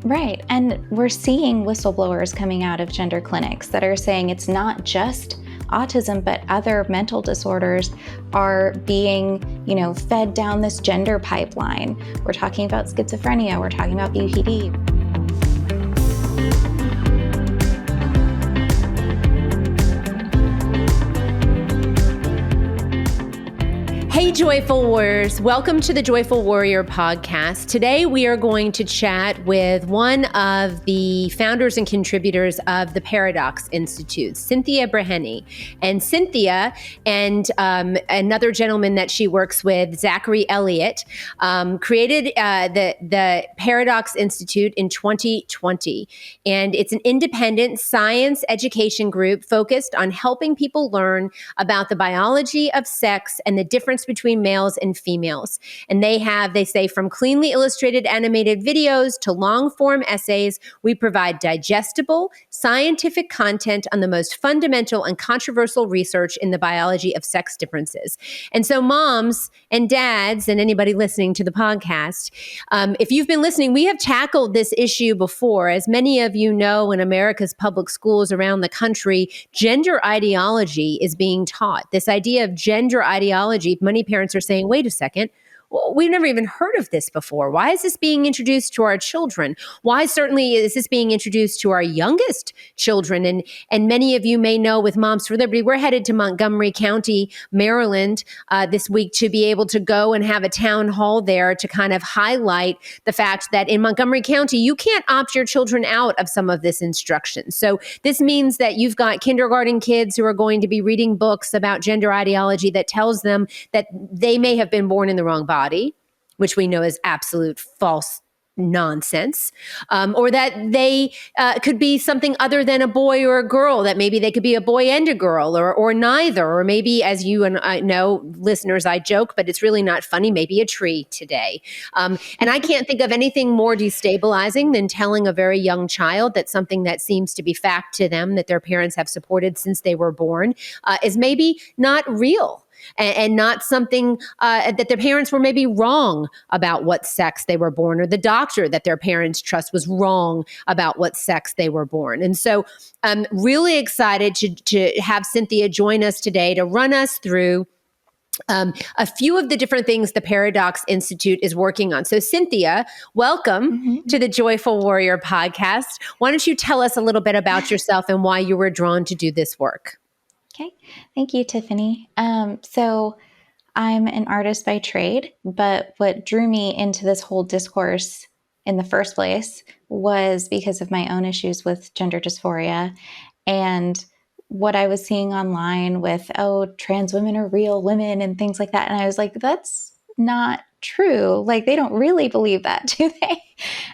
Right. And we're seeing whistleblowers coming out of gender clinics that are saying it's not just autism, but other mental disorders are being, fed down this gender pipeline. We're talking about schizophrenia, we're talking about BPD. Hey, Joyful Warriors. Welcome to the Joyful Warrior podcast. Today, we are going to chat with one of the founders and contributors of the Paradox Institute, Cynthia Breheny. And Cynthia and another gentleman that she works with, Zachary Elliott, created the Paradox Institute in 2020. And it's an independent science education group focused on helping people learn about the biology of sex and the difference between males and females. And they say from cleanly illustrated animated videos to long form essays, we provide digestible, scientific content on the most fundamental and controversial research in the biology of sex differences. And so moms and dads and anybody listening to the podcast, if you've been listening, we have tackled this issue before. As many of you know, in America's public schools around the country, gender ideology is being taught. This idea of gender ideology, many parents are saying, wait a second, well, we've never even heard of this before. Why is this being introduced to our children? Why certainly is this being introduced to our youngest children? And many of you may know with Moms for Liberty, we're headed to Montgomery County, Maryland this week to be able to go and have a town hall there to kind of highlight the fact that in Montgomery County, you can't opt your children out of some of this instruction. So this means that you've got kindergarten kids who are going to be reading books about gender ideology that tells them that they may have been born in the wrong body, which we know is absolute false nonsense, or that they could be something other than a boy or a girl, that maybe they could be a boy and a girl, or neither, or maybe, as you and I know, listeners, I joke, but it's really not funny, maybe a tree today. And I can't think of anything more destabilizing than telling a very young child that something that seems to be fact to them, that their parents have supported since they were born, is maybe not real. And not something that their parents were maybe wrong about what sex they were born, or the doctor that their parents trust was wrong about what sex they were born. And so I'm really excited to have Cynthia join us today to run us through a few of the different things the Paradox Institute is working on. So Cynthia, welcome to the Joyful Warrior podcast. Why don't you tell us a little bit about yourself and why you were drawn to do this work? Okay. Thank you, Tiffany. So I'm an artist by trade, but what drew me into this whole discourse in the first place was because of my own issues with gender dysphoria and what I was seeing online with, trans women are real women and things like that. And I was like, that's not true. Like, they don't really believe that, do they?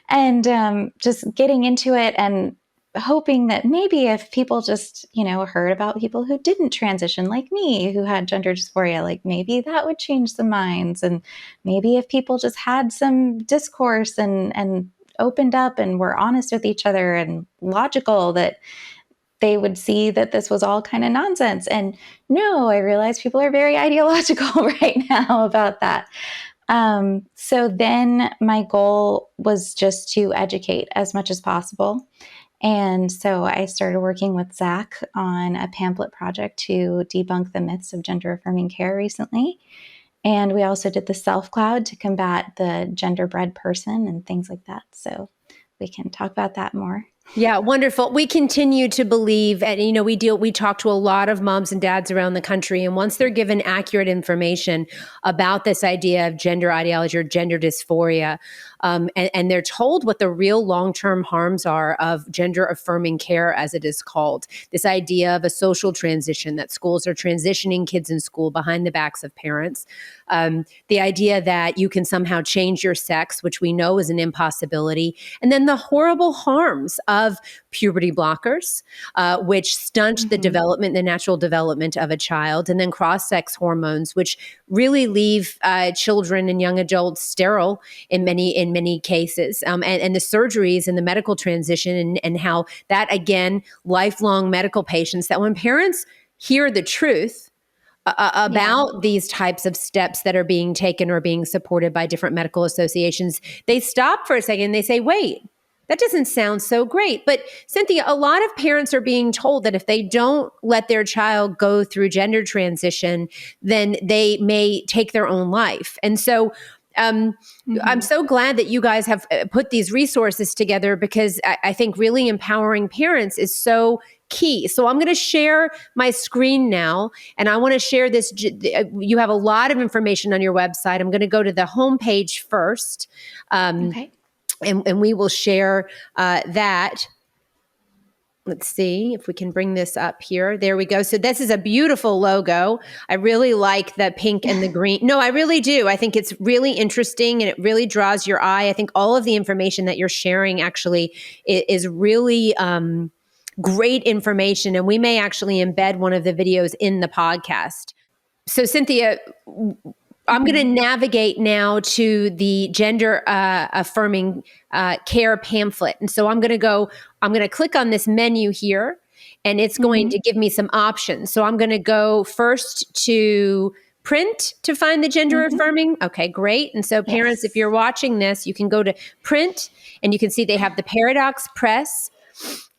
And just getting into it and hoping that maybe if people just, heard about people who didn't transition like me, who had gender dysphoria, like maybe that would change some minds. And maybe if people just had some discourse and opened up and were honest with each other and logical, that they would see that this was all kind of nonsense. And no, I realize people are very ideological right now about that. So then my goal was just to educate as much as possible. And so I started working with Zach on a pamphlet project to debunk the myths of gender-affirming care recently. And we also did the Self Cloud to combat the gender-bred person and things like that. So we can talk about that more. Yeah, wonderful. We continue to believe, and we talk to a lot of moms and dads around the country, and once they're given accurate information about this idea of gender ideology or gender dysphoria, and they're told what the real long-term harms are of gender-affirming care, as it is called, this idea of a social transition, that schools are transitioning kids in school behind the backs of parents, the idea that you can somehow change your sex, which we know is an impossibility, and then the horrible harms of puberty blockers, which stunt the development, the natural development of a child, and then cross-sex hormones, which really leave children and young adults sterile in many cases, and the surgeries and the medical transition, and how that, again, lifelong medical patients, that when parents hear the truth about these types of steps that are being taken or being supported by different medical associations, they stop for a second and they say, wait, That doesn't sound so great. But Cynthia, a lot of parents are being told that if they don't let their child go through gender transition, then they may take their own life. And so I'm Mm-hmm. so glad that you guys have put these resources together, because I think really empowering parents is so key. So I'm going to share my screen now, and I want to share this. You have a lot of information on your website. I'm going to go to the homepage first. Okay. And we will share that. Let's see if we can bring this up here. There we go. So this is a beautiful logo. I really like the pink and the green. No, I really do. I think it's really interesting and it really draws your eye. I think all of the information that you're sharing actually is really great information. And we may actually embed one of the videos in the podcast. So Cynthia, I'm going to Mm-hmm. navigate now to the gender affirming care pamphlet. And so I'm going to click on this menu here, and it's going Mm-hmm. to give me some options. So I'm going to go first to print to find the gender Mm-hmm. affirming. Okay, great. And so parents, if Yes. you're watching this, you can go to print, and you can see they have the Paradox Press,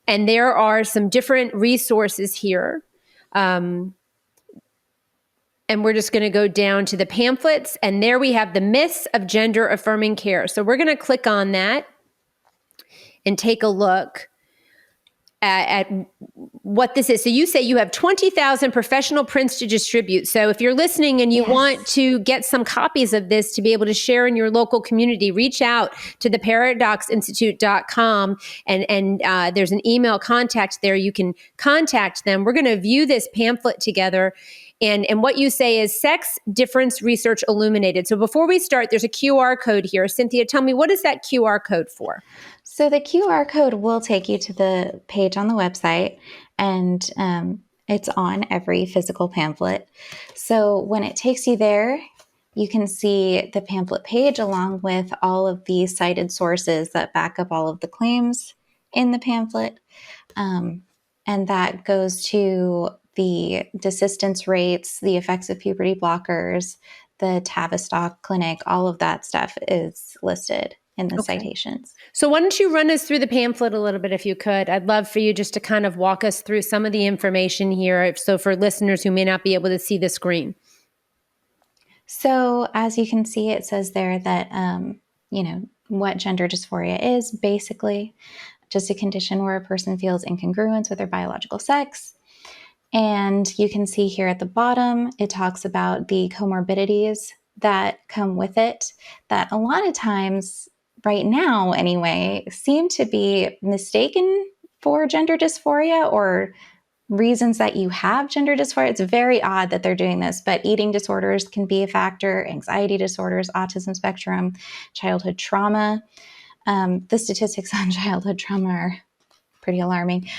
and there are some different resources here. And we're just going to go down to the pamphlets, and there we have the myths of gender affirming care. So we're going to click on that and take a look at what this is. So you say you have 20,000 professional prints to distribute. So if you're listening and you want Yes. to get some copies of this to be able to share in your local community, reach out to the paradoxinstitute.com, and there's an email contact there. You can contact them. We're going to view this pamphlet together. And what you say is sex difference research illuminated. So before we start, there's a QR code here. Cynthia, tell me, what is that QR code for? So the QR code will take you to the page on the website, and it's on every physical pamphlet. So when it takes you there, you can see the pamphlet page along with all of the cited sources that back up all of the claims in the pamphlet. And that goes to the desistance rates, the effects of puberty blockers, the Tavistock clinic, all of that stuff is listed in the Okay. citations. So why don't you run us through the pamphlet a little bit if you could? I'd love for you just to kind of walk us through some of the information here. So for listeners who may not be able to see the screen. So as you can see, it says there that, what gender dysphoria is basically just a condition where a person feels incongruence with their biological sex. And you can see here at the bottom, it talks about the comorbidities that come with it, that a lot of times, right now anyway, seem to be mistaken for gender dysphoria or reasons that you have gender dysphoria. It's very odd that they're doing this, but eating disorders can be a factor, anxiety disorders, autism spectrum, childhood trauma. The statistics on childhood trauma are pretty alarming.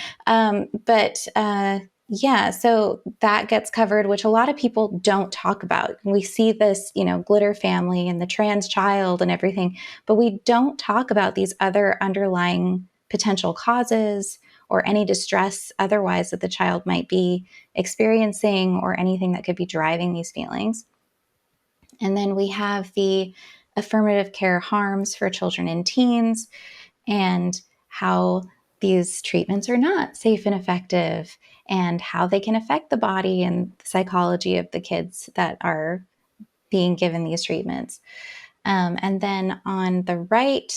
Yeah, so that gets covered, which a lot of people don't talk about. We see this, glitter family and the trans child and everything, but we don't talk about these other underlying potential causes or any distress otherwise that the child might be experiencing or anything that could be driving these feelings. And then we have the affirmative care harms for children and teens and how these treatments are not safe and effective and how they can affect the body and the psychology of the kids that are being given these treatments. And then on the right,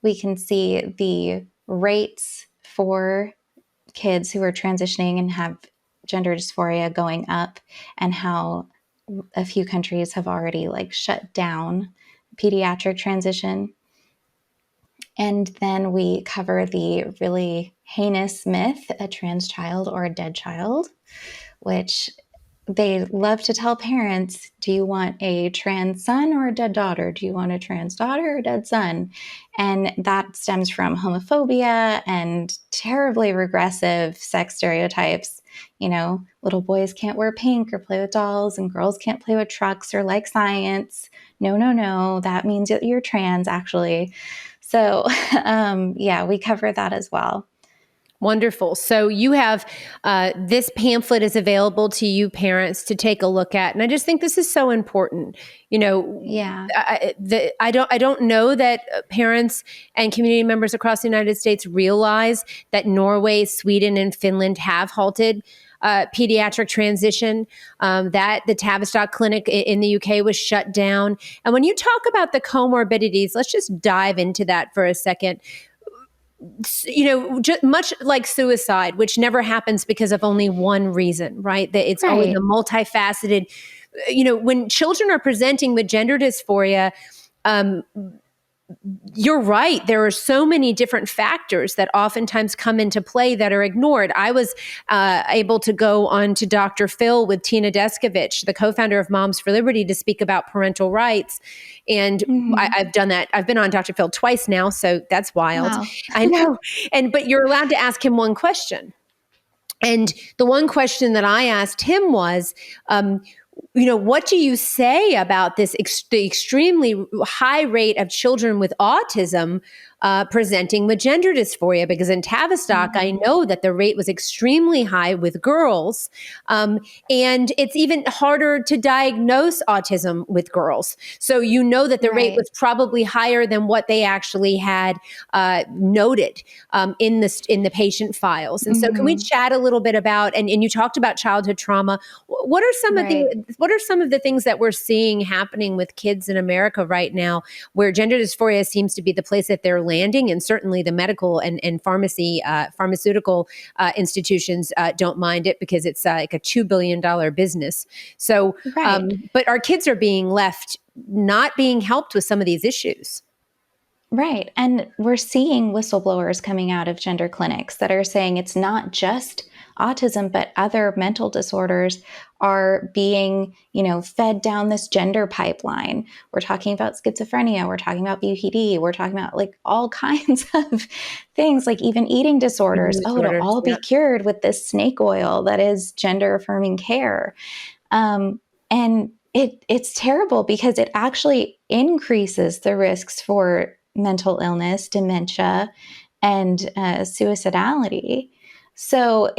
we can see the rates for kids who are transitioning and have gender dysphoria going up, and how a few countries have already shut down pediatric transition. And then we cover the really heinous myth, a trans child or a dead child, which they love to tell parents, do you want a trans son or a dead daughter? Do you want a trans daughter or a dead son? And that stems from homophobia and terribly regressive sex stereotypes. Little boys can't wear pink or play with dolls, and girls can't play with trucks or like science. No, no, no, that means that you're trans, actually. So, yeah, we cover that as well. Wonderful. So you have this pamphlet is available to you parents to take a look at, and I just think this is so important. You know, Yeah. I don't know that parents and community members across the United States realize that Norway, Sweden, and Finland have halted pediatric transition. That the Tavistock Clinic in the UK was shut down. And when you talk about the comorbidities, let's just dive into that for a second. You know, just much like suicide, which never happens because of only one reason, right? That it's always a Right. multifaceted. You know, when children are presenting with gender dysphoria, um, you're right. There are so many different factors that oftentimes come into play that are ignored. I was able to go on to Dr. Phil with Tina Deskovich, the co-founder of Moms for Liberty, to speak about parental rights. And Hmm. I've done that. I've been on Dr. Phil twice now, so that's wild. Wow. I know. But you're allowed to ask him one question. And the one question that I asked him was, you know, what do you say about the extremely high rate of children with autism presenting with gender dysphoria? Because in Tavistock, I Hmm. know that the rate was extremely high with girls, and it's even harder to diagnose autism with girls. So you know that the rate Right. was probably higher than what they actually had noted in the patient files. And so, can we Hmm. chat a little bit about? And you talked about childhood trauma. Right. What are some of the things that we're seeing happening with kids in America right now, where gender dysphoria seems to be the place that they're landing, and certainly the medical and pharmaceutical institutions don't mind it because it's like a $2 billion business. So, Right. but our kids are being left not being helped with some of these issues. Right. And we're seeing whistleblowers coming out of gender clinics that are saying it's not just autism, but other mental disorders are being, fed down this gender pipeline. We're talking about schizophrenia. We're talking about BPD. We're talking about like all kinds of things, like even eating disorders. Eating Oh, it'll disorders. all be Yeah. cured with this snake oil that is gender affirming care. And it's terrible because it actually increases the risks for mental illness, dementia, and suicidality. So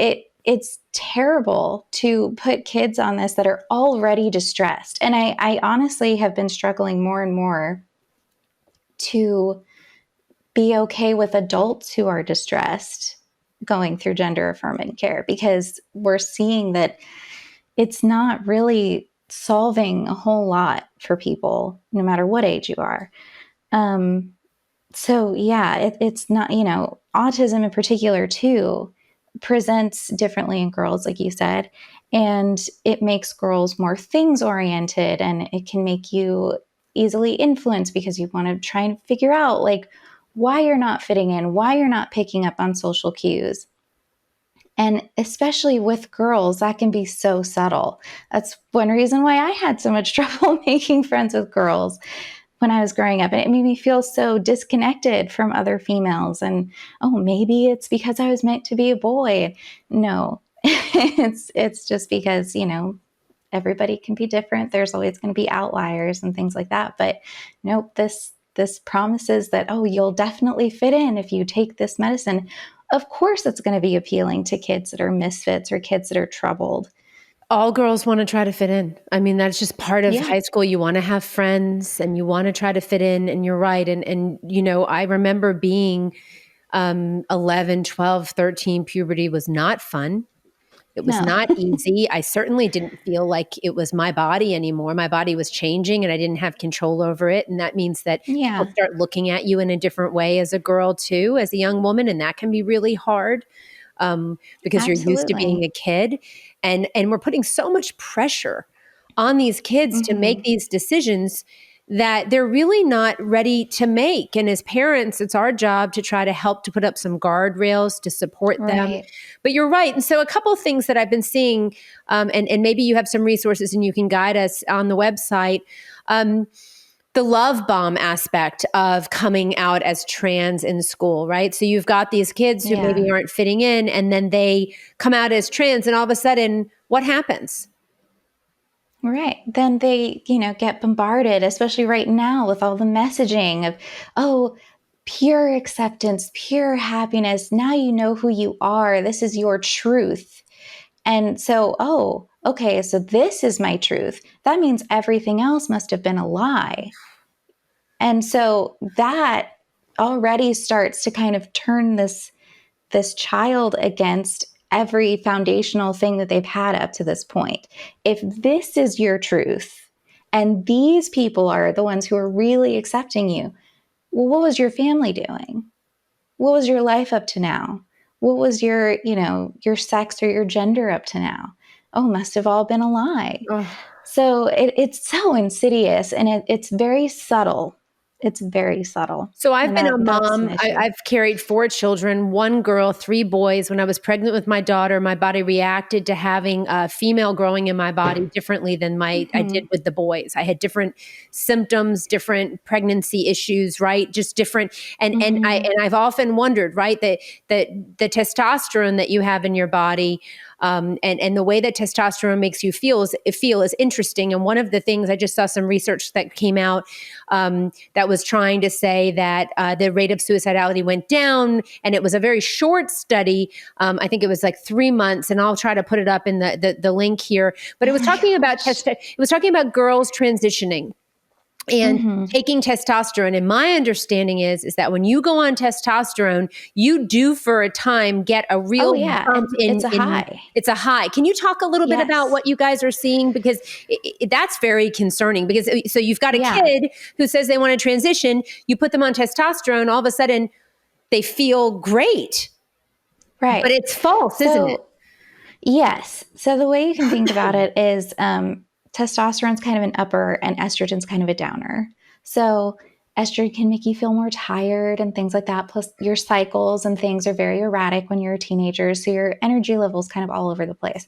it's terrible to put kids on this that are already distressed. And I honestly have been struggling more and more to be okay with adults who are distressed going through gender affirming care because we're seeing that it's not really solving a whole lot for people, no matter what age you are. Um, so yeah, it's not, autism in particular too presents differently in girls, like you said, and it makes girls more things oriented, and it can make you easily influenced because you want to try and figure out like why you're not fitting in, why you're not picking up on social cues. And especially with girls, that can be so subtle. That's one reason why I had so much trouble making friends with girls when I was growing up. And it made me feel so disconnected from other females. And oh, maybe it's because I was meant to be a boy. No, it's just because, everybody can be different. There's always going to be outliers and things like that. But nope, this promises that, oh, you'll definitely fit in if you take this medicine. Of course it's going to be appealing to kids that are misfits or kids that are troubled. All girls want to try to fit in. I mean, that's just part of Yeah. high school. You want to have friends and you want to try to fit in, and you're right. And you know, I remember being 11, 12, 13. Puberty was not fun. It was No. not easy. I certainly didn't feel like it was my body anymore. My body was changing and I didn't have control over it. And that means that people Yeah, start looking at you in a different way as a girl, too, as a young woman. And that can be really hard because you're used to being absolutely. a kid. And we're putting so much pressure on these kids to make Hmm. these decisions that they're really not ready to make. And as parents, it's our job to try to help to put up some guardrails to support them. Right. But you're right. And so, a couple of things that I've been seeing, and maybe you have some resources and you can guide us on the website. The love bomb aspect of coming out as trans in school, right? So you've got these kids who Yeah. maybe aren't fitting in, and then they come out as trans, and all of a sudden, what happens? Right. Then they, get bombarded, especially right now with all the messaging of, oh, pure acceptance, pure happiness. Now you know who you are. This is your truth. And so, oh, okay, so this is my truth. That means everything else must have been a lie. And so that already starts to kind of turn this child against every foundational thing that they've had up to this point. If this is your truth and these people are the ones who are really accepting you, well, what was your family doing? What was your life up to now? What was your sex or your gender up to now? Oh, must have all been a lie. Oh. So it's so insidious, and it's very subtle. It's very subtle. So I've And been a that's an mom. issue. I've carried 4 children, 1 girl, 3 boys. When I was pregnant with my daughter, my body reacted to having a female growing in my body differently than I did Mm-hmm. with the boys. I had different symptoms, different pregnancy issues, right? Just different. Mm-hmm. And I've often wondered, right, that the testosterone that you have in your body, and the way that testosterone makes you feel is interesting. And one of the things, I just saw some research that came out that was trying to say that the rate of suicidality went down, and it was a very short study. I think it was like 3 months, and I'll try to put it up in the link here. But it Oh was my talking about gosh. it was talking about girls transitioning and Mm-hmm. taking testosterone. And my understanding is that when you go on testosterone, you do for a time get a Oh real yeah, bump it's a in high. it's a high. Can you talk a little bit about Yes. what you guys are seeing? Because that's very concerning. Because so you've got a Yeah. kid who says they want to transition, you put them on testosterone, all of a sudden they feel great. But Right. it's false, isn't it? So yes. So the way you can think about it is testosterone's kind of an upper and estrogen's kind of a downer. So estrogen can make you feel more tired and things like that. Plus, your cycles and things are very erratic when you're a teenager. So your energy level's kind of all over the place.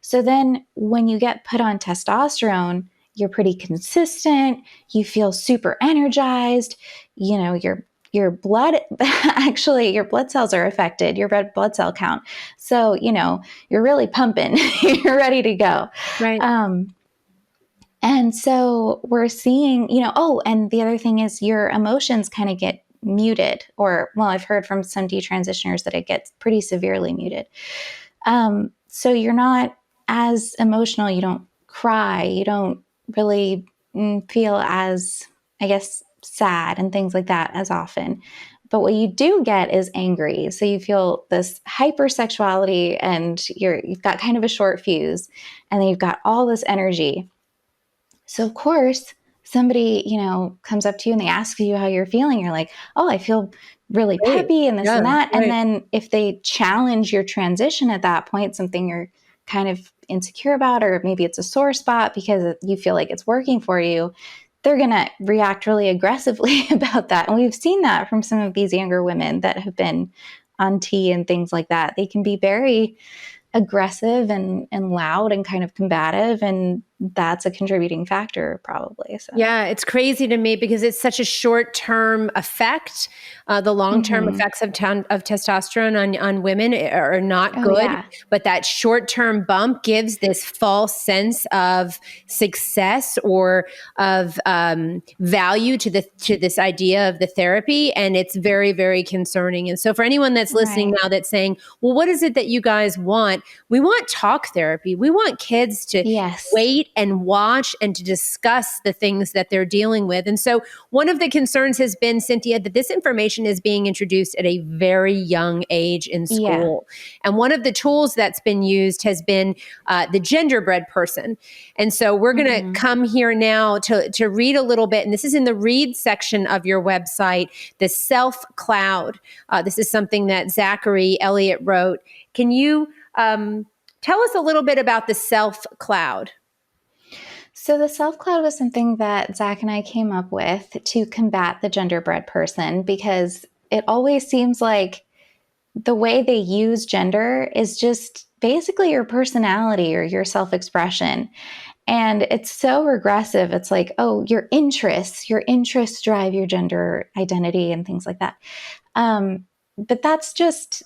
So then when you get put on testosterone, you're pretty consistent. You feel super energized. Your blood actually your blood cells are affected, your red blood cell count. So, you're really pumping, you're ready to go. Right. Um, and so we're seeing, oh, and the other thing is your emotions kind of get muted, or, well, I've heard from some detransitioners that it gets pretty severely muted. So you're not as emotional, you don't cry, you don't really feel as, I guess, sad and things like that as often. But what you do get is angry. So you feel this hypersexuality, and you've got kind of a short fuse, and then you've got all this energy. So of course, somebody, comes up to you and they ask you how you're feeling. You're like, oh, I feel really Right. peppy and this Yeah. and that. And Right. then if they challenge your transition at that point, something you're kind of insecure about, or maybe it's a sore spot because you feel like it's working for you, they're going to react really aggressively about that. And we've seen that from some of these younger women that have been on T and things like that. They can be very aggressive and loud and kind of combative, and that's a contributing factor probably. So Yeah, it's crazy to me because it's such a short-term effect. The long-term mm-hmm. effects of testosterone on women are not Oh good, yeah. but that short-term bump gives this false sense of success or of value to this idea of the therapy, and it's very, very concerning. And so, for anyone that's listening Right. now that's saying, "Well, what is it that you guys want?" We want talk therapy. We want kids to Yes. wait and watch and to discuss the things that they're dealing with. And so one of the concerns has been, Cynthia, that this information is being introduced at a very young age in Yeah. school. And one of the tools that's been used has been the genderbread person. And so we're going to Mm-hmm. come here now to read a little bit. And this is in the read section of your website, the self cloud. This is something that Zachary Elliott wrote. Can you tell us a little bit about the self cloud? So the self cloud was something that Zach and I came up with to combat the genderbread person, because it always seems like the way they use gender is just basically your personality or your self expression. And it's so regressive. It's like, oh, your interests drive your gender identity and things like that. But that's just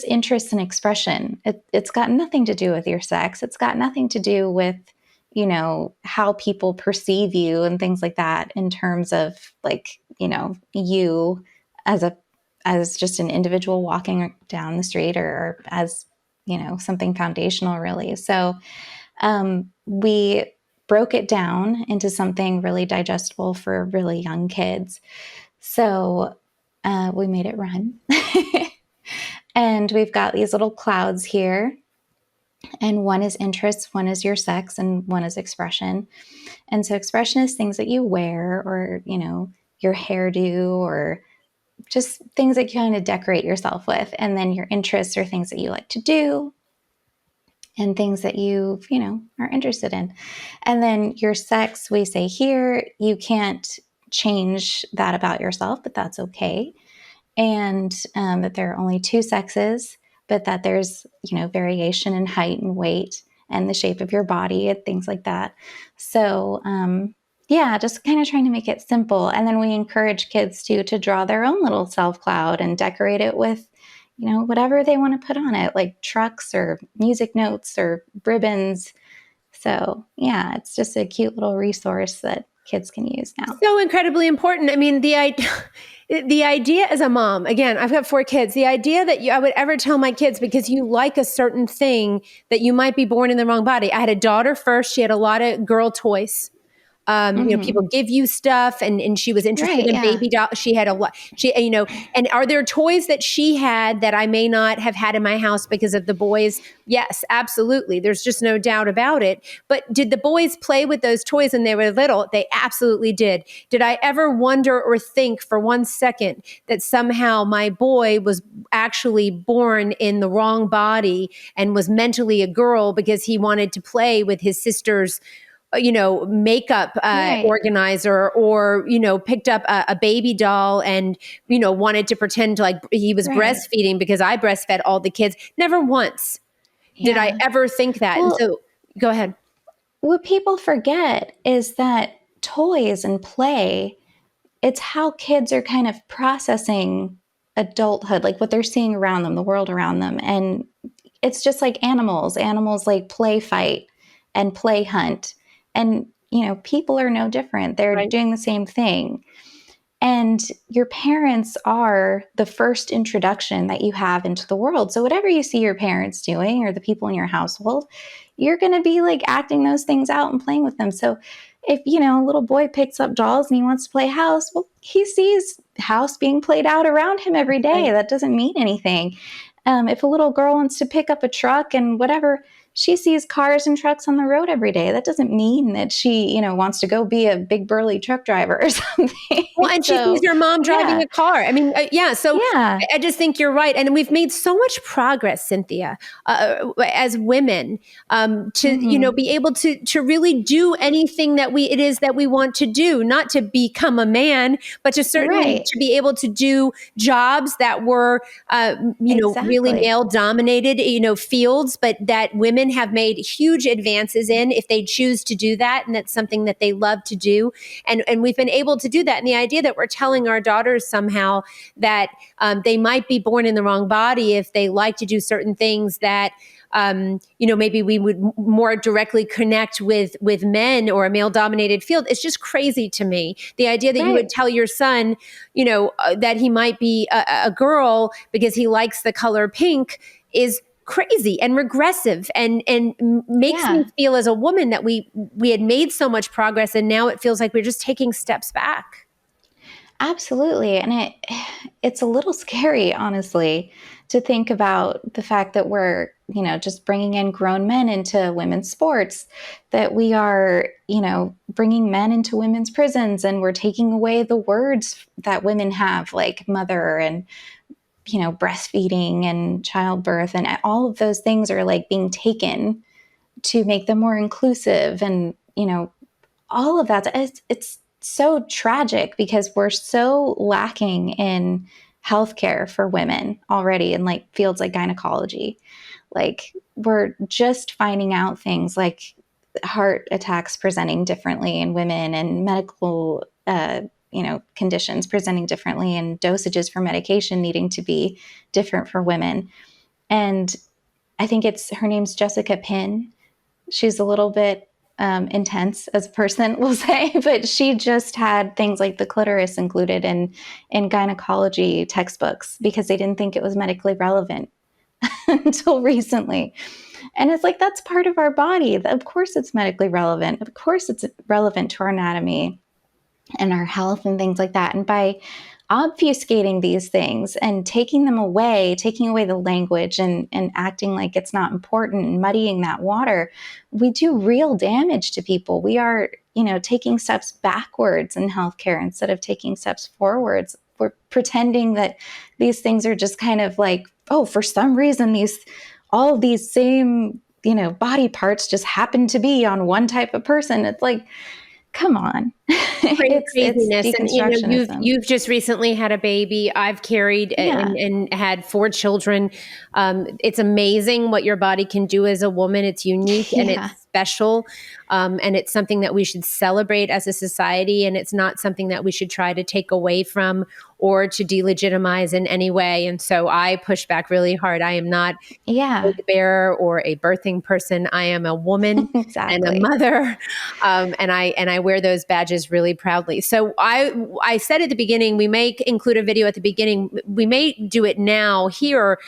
interest and expression. It's got nothing to do with your sex. It's got nothing to do with how people perceive you and things like that in terms of like you. as just an individual walking down the street, or as, something foundational, really. So we broke it down into something really digestible for really young kids. So we made it run. And we've got these little clouds here. And one is interest, one is your sex, and one is expression. And so expression is things that you wear, or, your hairdo, or just things that you kind of decorate yourself with. And then your interests are things that you like to do and things that are interested in. And then your sex, we say here, you can't change that about yourself, but that's okay. And that there are only two sexes, but that there's, variation in height and weight and the shape of your body and things like that. So, yeah, just kind of trying to make it simple. And then we encourage kids to draw their own little self cloud and decorate it with, whatever they want to put on it, like trucks or music notes or ribbons. So, yeah, it's just a cute little resource that kids can use now. So incredibly important. I mean, the idea as a mom, again, I've got 4 kids, the idea that I would ever tell my kids, because you like a certain thing, that you might be born in the wrong body. I had a daughter first. She had a lot of girl toys. People give you stuff, and she was interested Right, in yeah. baby doll. She had a lot, and are there toys that she had that I may not have had in my house because of the boys? Yes, absolutely. There's just no doubt about it. But did the boys play with those toys when they were little? They absolutely did. Did I ever wonder or think for one second that somehow my boy was actually born in the wrong body and was mentally a girl because he wanted to play with his sister's makeup Right. organizer, or, picked up a baby doll and, wanted to pretend like he was Right. breastfeeding because I breastfed all the kids. Never once did I Yeah. ever think that. And Well, so go ahead. what people forget is that toys and play, it's how kids are kind of processing adulthood, like what they're seeing around them, the world around them. And it's just like animals. Animals like play fight and play hunt. And, people are no different. They're Right. doing the same thing. And your parents are the first introduction that you have into the world. So whatever you see your parents doing, or the people in your household, you're going to be like acting those things out and playing with them. So if, a little boy picks up dolls and he wants to play house, well, he sees house being played out around him every day. Right. That doesn't mean anything. If a little girl wants to pick up a truck and whatever, she sees cars and trucks on the road every day. That doesn't mean that she, wants to go be a big burly truck driver or something. Well, and she sees So, her mom driving yeah, a car. I mean, yeah. So yeah, I just think you're right, and we've made so much progress, Cynthia, as women, to hmm, be able to really do anything that it is that we want to do, not to become a man, but to certainly right, to be able to do jobs that were, really exactly, male dominated, fields, but that women have made huge advances in if they choose to do that, and that's something that they love to do, and we've been able to do that. And the idea that we're telling our daughters somehow that they might be born in the wrong body if they like to do certain things that maybe we would more directly connect with men or a male dominated field. It's just crazy to me. The idea that you would right, tell your son, that he might be a girl because he likes the color pink is crazy and regressive, and makes me yeah. feel as a woman that we had made so much progress, and now it feels like we're just taking steps back. Absolutely. And it's a little scary, honestly, to think about the fact that we're, just bringing in grown men into women's sports, that we are, bringing men into women's prisons, and we're taking away the words that women have, like mother and, breastfeeding and childbirth. And all of those things are like being taken to make them more inclusive. And, all of that, it's so tragic because we're so lacking in healthcare for women already in like fields like gynecology. Like we're just finding out things like heart attacks presenting differently in women, and medical conditions presenting differently, and dosages for medication needing to be different for women. And I think it's her name's Jessica Pinn. She's a little bit intense as a person, we'll say, but she just had things like the clitoris included in gynecology textbooks because they didn't think it was medically relevant until recently. And it's like, that's part of our body. Of course it's medically relevant. Of course it's relevant to our anatomy and our health and things like that. And by obfuscating these things and taking away the language and acting like it's not important and muddying that water, we do real damage to people. We are, taking steps backwards in healthcare instead of taking steps forwards. We're pretending that these things are just kind of like, oh, for some reason, all of these same, body parts just happen to be on one type of person. It's like, come on. It's Craziness. And deconstructionism. you've just recently had a baby. I've carried and had 4 children. It's amazing what your body can do as a woman. It's unique and it's special. And it's something that we should celebrate as a society. And it's not something that we should try to take away from or to delegitimize in any way. And so I push back really hard. I am not a bearer or a birthing person. I am a woman and a mother. And I wear those badges really proudly. So I said at the beginning, we may include a video at the beginning. We may do it now here.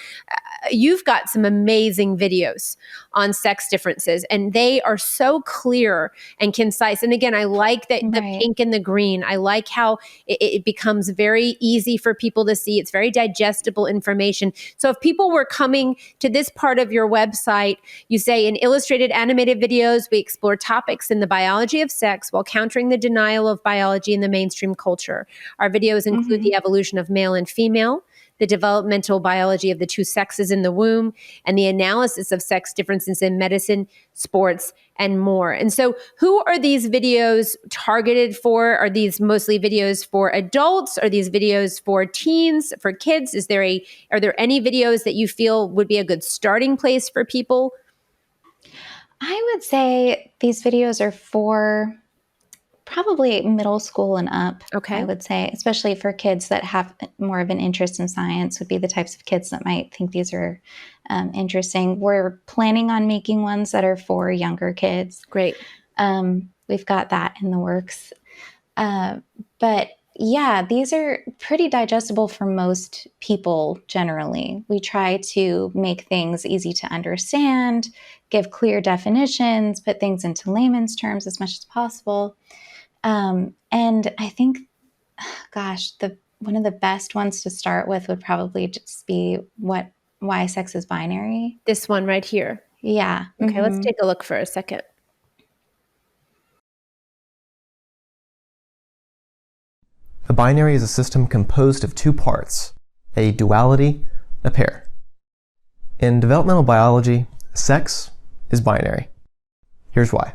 You've got some amazing videos on sex differences, and they are so clear and concise. And again, I like that the pink and the green. I like how it becomes very easy for people to see. It's very digestible information. So if people were coming to this part of your website, you say in illustrated animated videos, we explore topics in the biology of sex while countering the denial of biology in the mainstream culture. Our videos include the evolution of male and female, the developmental biology of the 2 sexes in the womb, and the analysis of sex differences in medicine, sports, and more. And so who are these videos targeted for? Are these mostly videos for adults? Are these videos for teens, for kids? Are there any videos that you feel would be a good starting place for people? I would say these videos are for probably middle school and up. I would say, especially for kids that have more of an interest in science, would be the types of kids that might think these are interesting. We're planning on making ones that are for younger kids. Great. We've got that in the works. But yeah, these are pretty digestible for most people generally. We try to make things easy to understand, give clear definitions, put things into layman's terms as much as possible. And I think, gosh, one of the best ones to start with would probably just be why sex is binary. This one right here. Yeah. Okay, let's take a look for a second. A binary is a system composed of 2 parts, a duality, a pair. In developmental biology, sex is binary. Here's why.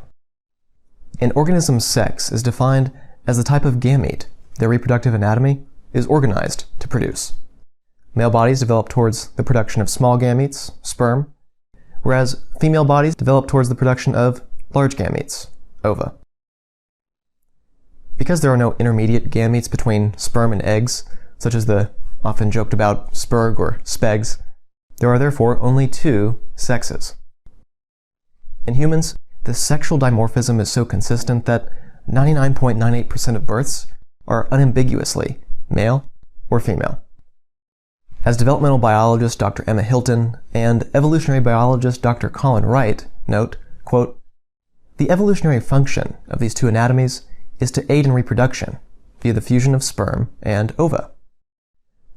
An organism's sex is defined as the type of gamete their reproductive anatomy is organized to produce. Male bodies develop towards the production of small gametes, sperm, whereas female bodies develop towards the production of large gametes, ova. Because there are no intermediate gametes between sperm and eggs, such as the often joked about spurg or spegs, there are therefore only 2 sexes. In humans, the sexual dimorphism is so consistent that 99.98% of births are unambiguously male or female. As developmental biologist Dr. Emma Hilton and evolutionary biologist Dr. Colin Wright note, quote, "The evolutionary function of these 2 anatomies is to aid in reproduction via the fusion of sperm and ova.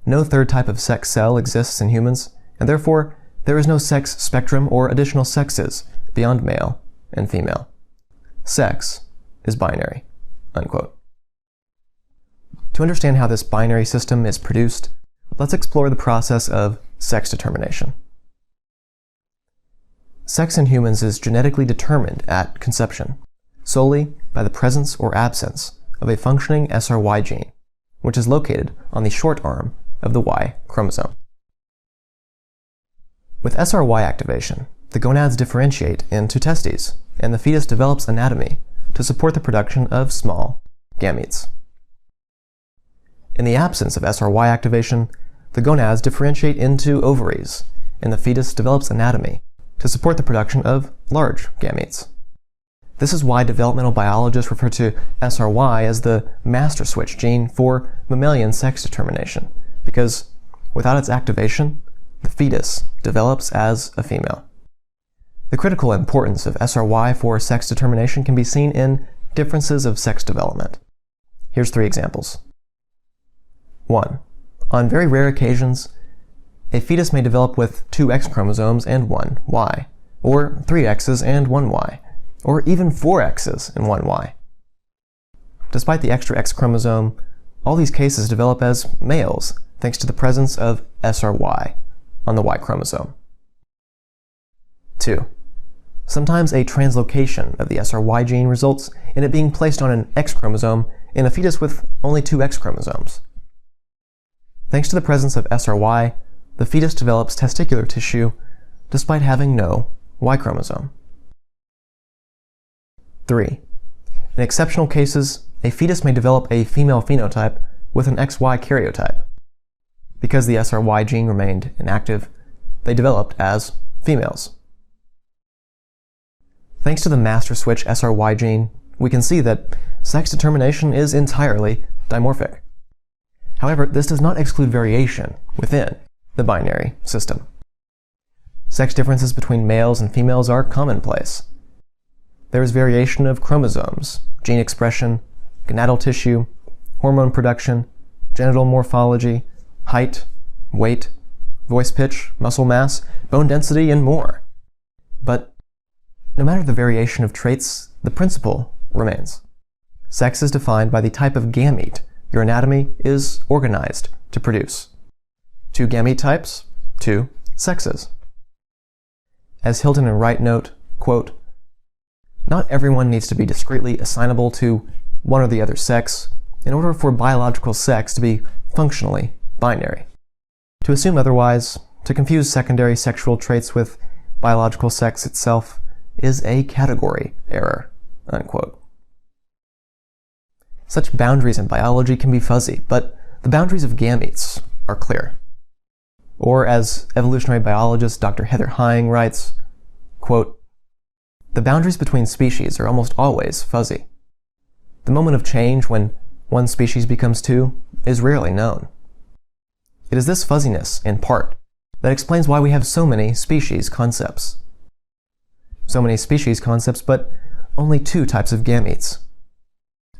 No third type of sex cell exists in humans, and therefore there is no sex spectrum or additional sexes beyond male and female. Sex is binary," unquote. To understand how this binary system is produced, let's explore the process of sex determination. Sex in humans is genetically determined at conception, solely by the presence or absence of a functioning SRY gene, which is located on the short arm of the Y chromosome. With SRY activation, the gonads differentiate into testes, and the fetus develops anatomy to support the production of small gametes. In the absence of SRY activation, the gonads differentiate into ovaries, and the fetus develops anatomy to support the production of large gametes. This is why developmental biologists refer to SRY as the master switch gene for mammalian sex determination, because without its activation, the fetus develops as a female. The critical importance of SRY for sex determination can be seen in differences of sex development. Here's 3 examples. 1. On very rare occasions, a fetus may develop with 2 X chromosomes and 1 Y, or 3 X's and 1 Y, or even 4 X's and 1 Y. Despite the extra X chromosome, all these cases develop as males thanks to the presence of SRY on the Y chromosome. 2. Sometimes a translocation of the SRY gene results in it being placed on an X chromosome in a fetus with only 2 X chromosomes. Thanks to the presence of SRY, the fetus develops testicular tissue despite having no Y chromosome. 3. In exceptional cases, a fetus may develop a female phenotype with an XY karyotype. Because the SRY gene remained inactive, they developed as females. Thanks to the master switch SRY gene, we can see that sex determination is entirely dimorphic. However, this does not exclude variation within the binary system. Sex differences between males and females are commonplace. There is variation of chromosomes, gene expression, gonadal tissue, hormone production, genital morphology, height, weight, voice pitch, muscle mass, bone density, and more. But no matter the variation of traits, the principle remains. Sex is defined by the type of gamete your anatomy is organized to produce. 2 gamete types, 2 sexes. As Hilton and Wright note, quote, "Not everyone needs to be discretely assignable to one or the other sex in order for biological sex to be functionally binary. To assume otherwise, to confuse secondary sexual traits with biological sex itself, is a category error," unquote. Such boundaries in biology can be fuzzy, but the boundaries of gametes are clear. Or as evolutionary biologist Dr. Heather Heying writes, quote, "The boundaries between species are almost always fuzzy. The moment of change when one species becomes 2 is rarely known. It is this fuzziness, in part, that explains why we have so many species concepts. So many species concepts, but only 2 types of gametes.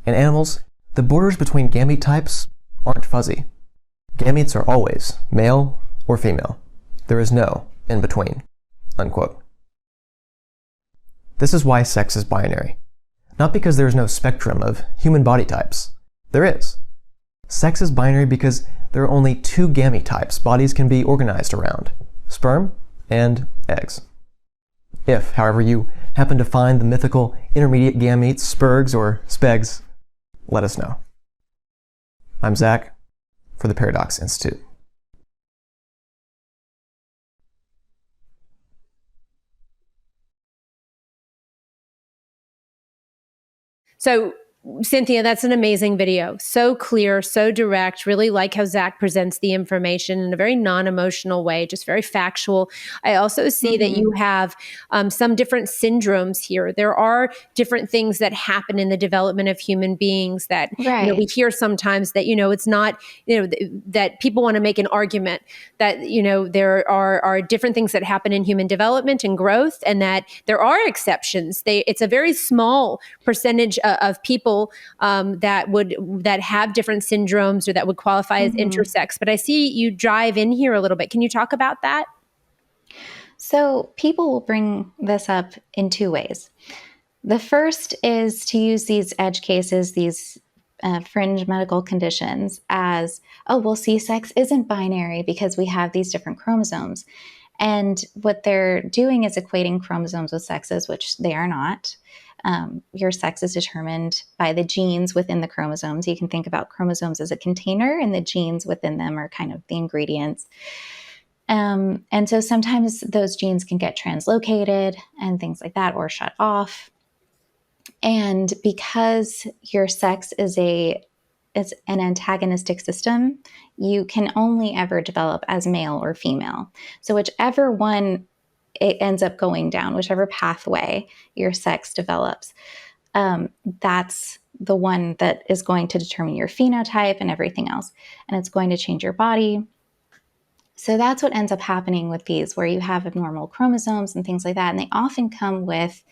In animals, the borders between gamete types aren't fuzzy. Gametes are always male or female. There is no in between," unquote. This is why sex is binary. Not because there is no spectrum of human body types. There is. Sex is binary because there are only 2 gamete types bodies can be organized around: sperm and eggs. If, however, you happen to find the mythical intermediate gametes, spurgs or spegs, let us know. I'm Zach for the Paradox Institute. So, Cynthia, that's an amazing video. So clear, so direct. Really like how Zach presents the information in a very non-emotional way, just very factual. I also see that you have some different syndromes here. There are different things that happen in the development of human beings that Right. we hear sometimes that, it's not, that people want to make an argument that, there are different things that happen in human development and growth, and that there are exceptions. It's a very small percentage of people that have different syndromes or that would qualify as intersex. But I see you dive in here a little bit. Can you talk about that? So people will bring this up in 2 ways. The first is to use these edge cases, these fringe medical conditions as, oh, well, C-sex isn't binary because we have these different chromosomes. And what they're doing is equating chromosomes with sexes, which they are not. Your sex is determined by the genes within the chromosomes. You can think about chromosomes as a container, and the genes within them are kind of the ingredients. And so sometimes those genes can get translocated and things like that, or shut off. And because your sex is an antagonistic system, you can only ever develop as male or female. So whichever one it ends up going down, whichever pathway your sex develops. That's the one that is going to determine your phenotype and everything else. And it's going to change your body. So that's what ends up happening with these, where you have abnormal chromosomes and things like that. And they often come with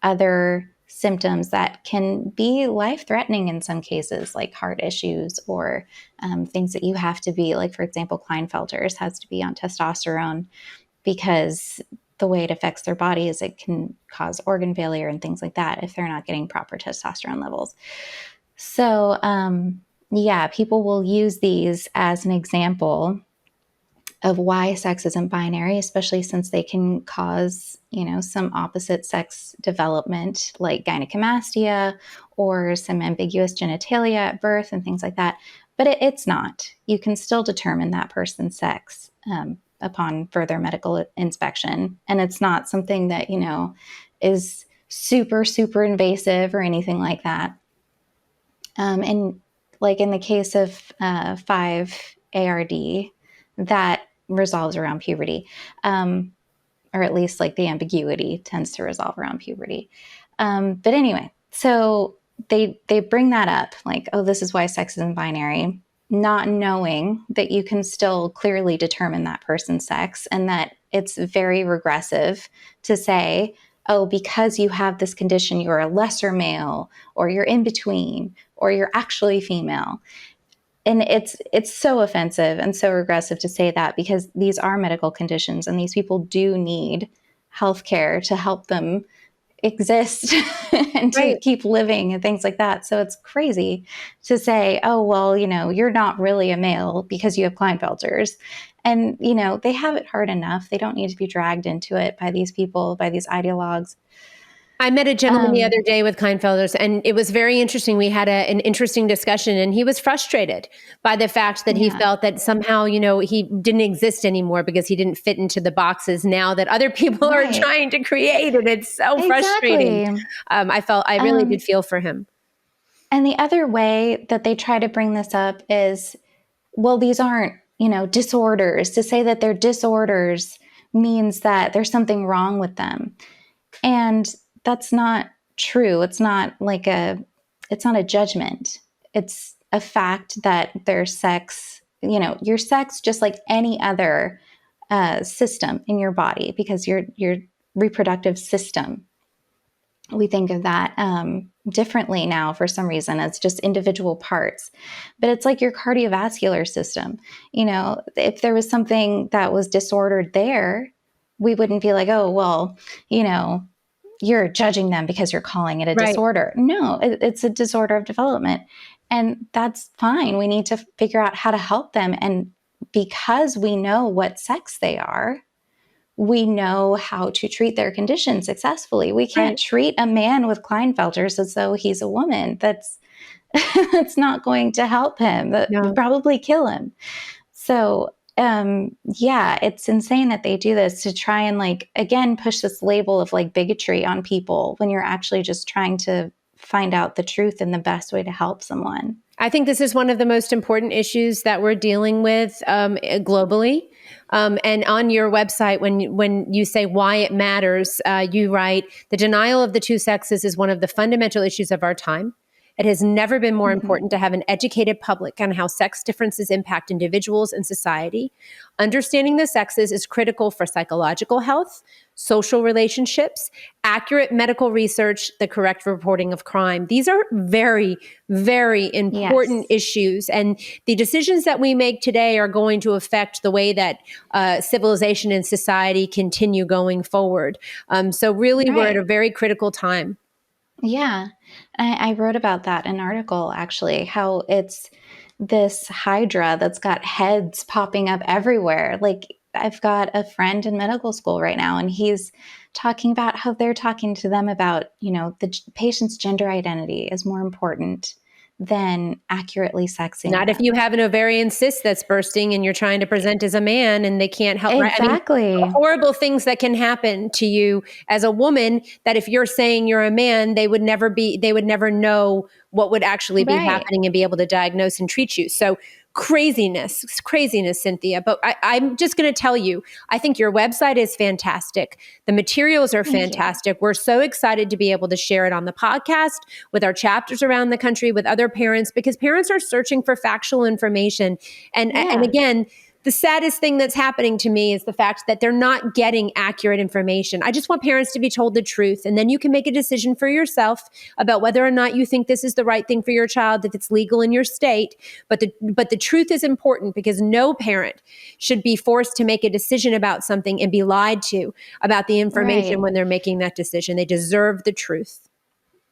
other symptoms that can be life-threatening in some cases, like heart issues or things that you have to be, like, for example, Klinefelter's has to be on testosterone because the way it affects their body is it can cause organ failure and things like that if they're not getting proper testosterone levels. So, yeah, people will use these as an example of why sex isn't binary, especially since they can cause, some opposite sex development like gynecomastia or some ambiguous genitalia at birth and things like that. But it's not. You can still determine that person's sex upon further medical inspection. And it's not something that, is super, super invasive or anything like that. And like in the case of 5-ARD, that resolves around puberty, or at least like the ambiguity tends to resolve around puberty. But anyway, so they bring that up, like, oh, this is why sex isn't binary, not knowing that you can still clearly determine that person's sex, and that it's very regressive to say, oh, because you have this condition, you're a lesser male, or you're in between, or you're actually female. And it's so offensive and so regressive to say that, because these are medical conditions and these people do need healthcare to help them exist and to Right. keep living and things like that. So it's crazy to say, oh, well, you're not really a male because you have Klinefelter's. And, they have it hard enough. They don't need to be dragged into it by these people, by these ideologues. I met a gentleman the other day with Klinefelter's, and it was very interesting. We had an interesting discussion, and he was frustrated by the fact that he Yeah. felt that somehow, he didn't exist anymore because he didn't fit into the boxes now that other people are Right. trying to create. And it's so frustrating. Exactly. I really did feel for him. And the other way that they try to bring this up is, well, these aren't, disorders. To say that they're disorders means that there's something wrong with them. And that's not true. It's not a judgment. It's a fact that their sex, your sex, just like any other system in your body, because your reproductive system, we think of that differently now for some reason. It's just individual parts, but it's like your cardiovascular system. If there was something that was disordered there, we wouldn't be like, oh, well, you're judging them because you're calling it a Right. disorder. No, it's a disorder of development. And that's fine. We need to figure out how to help them. And because we know what sex they are, we know how to treat their condition successfully. We can't Right. treat a man with Klinefelter's as though he's a woman. That's not going to help him. That No. would probably kill him. So yeah, it's insane that they do this to try and again, push this label of bigotry on people when you're actually just trying to find out the truth and the best way to help someone. I think this is one of the most important issues that we're dealing with globally. And on your website, when you say why it matters, you write, the denial of the two sexes is one of the fundamental issues of our time. It has never been more important to have an educated public on how sex differences impact individuals and society. Understanding the sexes is critical for psychological health, social relationships, accurate medical research, the correct reporting of crime. These are very, very important issues. And the decisions that we make today are going to affect the way that civilization and society continue going forward. So really, we're at a very critical time. Yeah. I wrote about that in an article, actually, how it's this hydra that's got heads popping up everywhere. I've got a friend in medical school right now, and he's talking about how they're talking to them about, the patient's gender identity is more important than accurately sexing Not them. if you have an ovarian cyst that's bursting and you're trying to present as a man and they can't help. Exactly. Right? I mean, horrible things that can happen to you as a woman, that if you're saying you're a man, they would never know what would actually be happening and be able to diagnose and treat you. So craziness, Cynthia. But I'm just going to tell you, I think your website is fantastic. The materials are Thank you. fantastic. We're so excited to be able to share it on the podcast with our chapters around the country, with other parents, because parents are searching for factual information. And Yeah. again, the saddest thing that's happening to me is the fact that they're not getting accurate information. I just want parents to be told the truth, and then you can make a decision for yourself about whether or not you think this is the right thing for your child, if it's legal in your state. But the truth is important, because no parent should be forced to make a decision about something and be lied to about the information Right. when they're making that decision. They deserve the truth.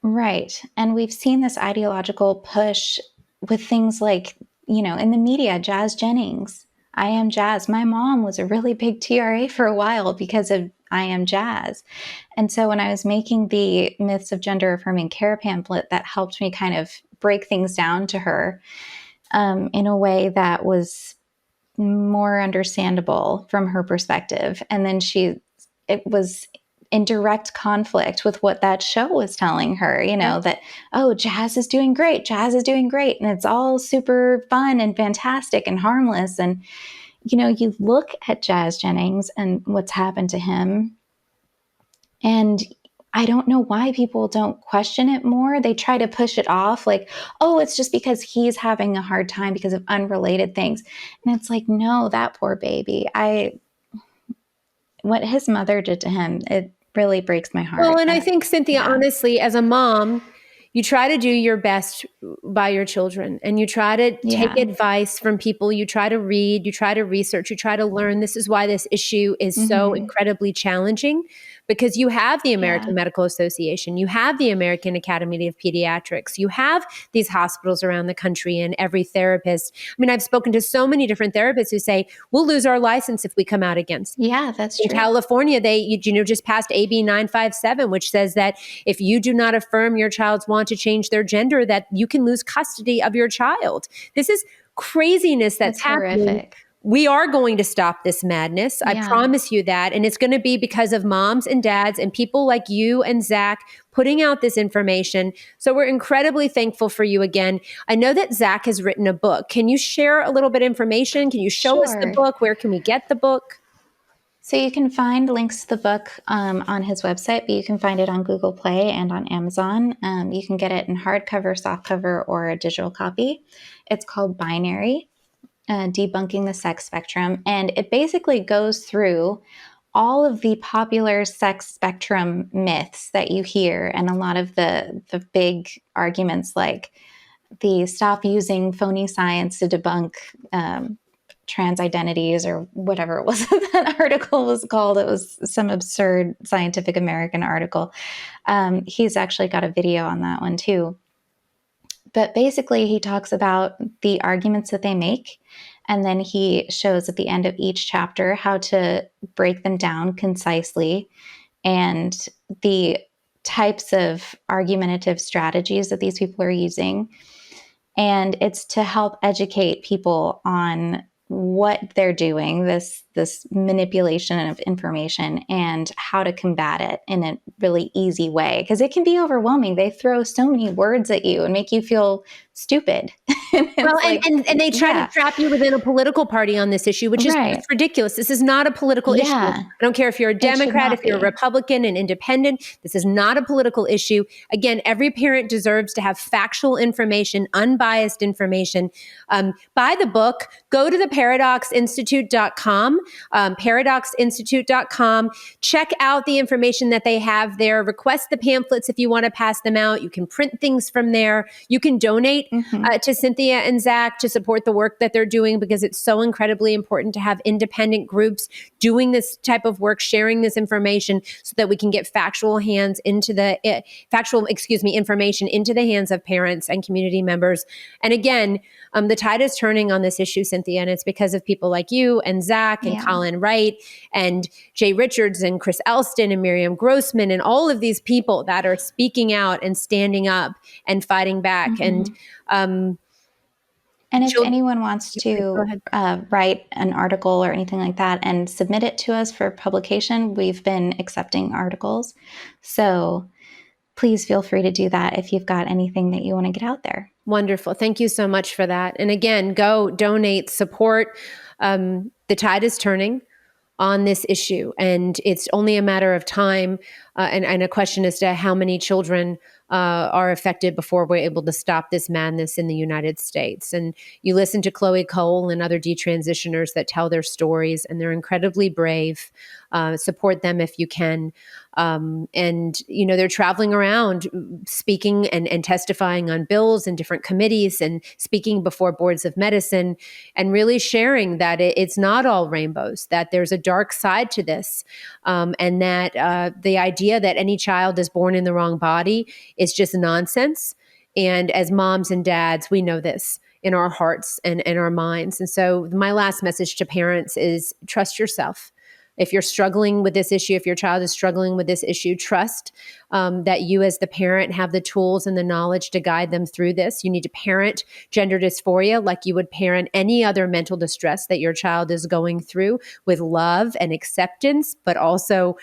Right. And we've seen this ideological push with things like, in the media, Jazz Jennings, I Am Jazz. My mom was a really big TRA for a while because of I Am Jazz. And so when I was making the Myths of Gender Affirming Care pamphlet, that helped me kind of break things down to her in a way that was more understandable from her perspective. And then it was in direct conflict with what that show was telling her, that, oh, jazz is doing great. Jazz is doing great. And it's all super fun and fantastic and harmless. And, you look at Jazz Jennings and what's happened to him. And I don't know why people don't question it more. They try to push it off like, oh, it's just because he's having a hard time because of unrelated things. And it's like, no, that poor baby. What his mother did to him, it really breaks my heart. Well, and I think, Cynthia, honestly, as a mom, you try to do your best by your children, and you try to take advice from people. You try to read, you try to research, you try to learn. This is why this issue is so incredibly challenging, because you have the American Medical Association, you have the American Academy of Pediatrics, you have these hospitals around the country, and every therapist. I mean, I've spoken to so many different therapists who say, we'll lose our license if we come out against it. Yeah, that's true. In California, they just passed AB 957, which says that if you do not affirm your child's want to change their gender, that you can lose custody of your child. This is craziness that's happening. Horrific. We are going to stop this madness. I promise you that. And it's going to be because of moms and dads and people like you and Zach putting out this information. So we're incredibly thankful for you again. I know that Zach has written a book. Can you share a little bit of information? Can you show us the book? Where can we get the book? So you can find links to the book on his website, but you can find it on Google Play and on Amazon. You can get it in hardcover, softcover, or a digital copy. It's called Binary, Debunking the Sex Spectrum. And it basically goes through all of the popular sex spectrum myths that you hear, and a lot of the big arguments like the stop using phony science to debunk trans identities, or whatever it was that article was called. It was some absurd Scientific American article. He's actually got a video on that one too. But basically, he talks about the arguments that they make, and then he shows at the end of each chapter how to break them down concisely, and the types of argumentative strategies that these people are using. And it's to help educate people on what they're doing, this manipulation of information, and how to combat it in a really easy way, because it can be overwhelming. They throw so many words at you and make you feel stupid. And they try to trap you within a political party on this issue, which is it's ridiculous. This is not a political issue. I don't care if you're a Democrat, if you're a Republican, an independent. This is not a political issue. Again, every parent deserves to have factual information, unbiased information. Buy the book. Go to the paradoxinstitute.com, paradoxinstitute.com. Check out the information that they have there. Request the pamphlets if you want to pass them out. You can print things from there. You can donate to Cynthia and Zach to support the work that they're doing, because it's so incredibly important to have independent groups doing this type of work, sharing this information, so that we can get information into the hands of parents and community members. And again, the tide is turning on this issue, Cynthia, and it's because of people like you and Zach and Colin Wright and Jay Richards and Chris Elston and Miriam Grossman and all of these people that are speaking out and standing up and fighting back. And if anyone wants to write an article or anything like that and submit it to us for publication, we've been accepting articles. So please feel free to do that if you've got anything that you want to get out there. Wonderful. Thank you so much for that. And again, go donate, support. The tide is turning on this issue, and it's only a matter of time and a question as to how many children are affected before we're able to stop this madness in the United States. And you listen to Chloe Cole and other detransitioners that tell their stories, and they're incredibly brave. Support them if you can. And, they're traveling around speaking and testifying on bills and different committees and speaking before boards of medicine and really sharing that it's not all rainbows, that there's a dark side to this, and that the idea that any child is born in the wrong body is just nonsense. And as moms and dads, we know this in our hearts and in our minds. And so my last message to parents is trust yourself. If you're struggling with this issue, if your child is struggling with this issue, trust that you as the parent have the tools and the knowledge to guide them through this. You need to parent gender dysphoria like you would parent any other mental distress that your child is going through, with love and acceptance, but also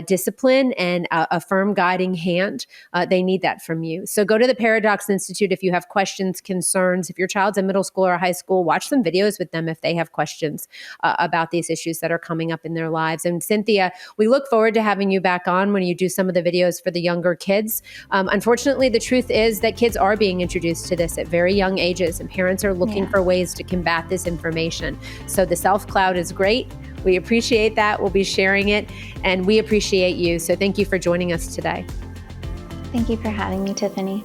discipline and a firm guiding hand. They need that from you. So go to the Paradox Institute if you have questions, concerns. If your child's in middle school or high school, watch some videos with them if they have questions about these issues that are coming up in their lives. And Cynthia, we look forward to having you back on when you do some of the videos for the younger kids. Unfortunately, the truth is that kids are being introduced to this at very young ages, and parents are looking for ways to combat this information. So the Self Cloud is great. We appreciate that. We'll be sharing it, and we appreciate you. So thank you for joining us today. Thank you for having me, Tiffany.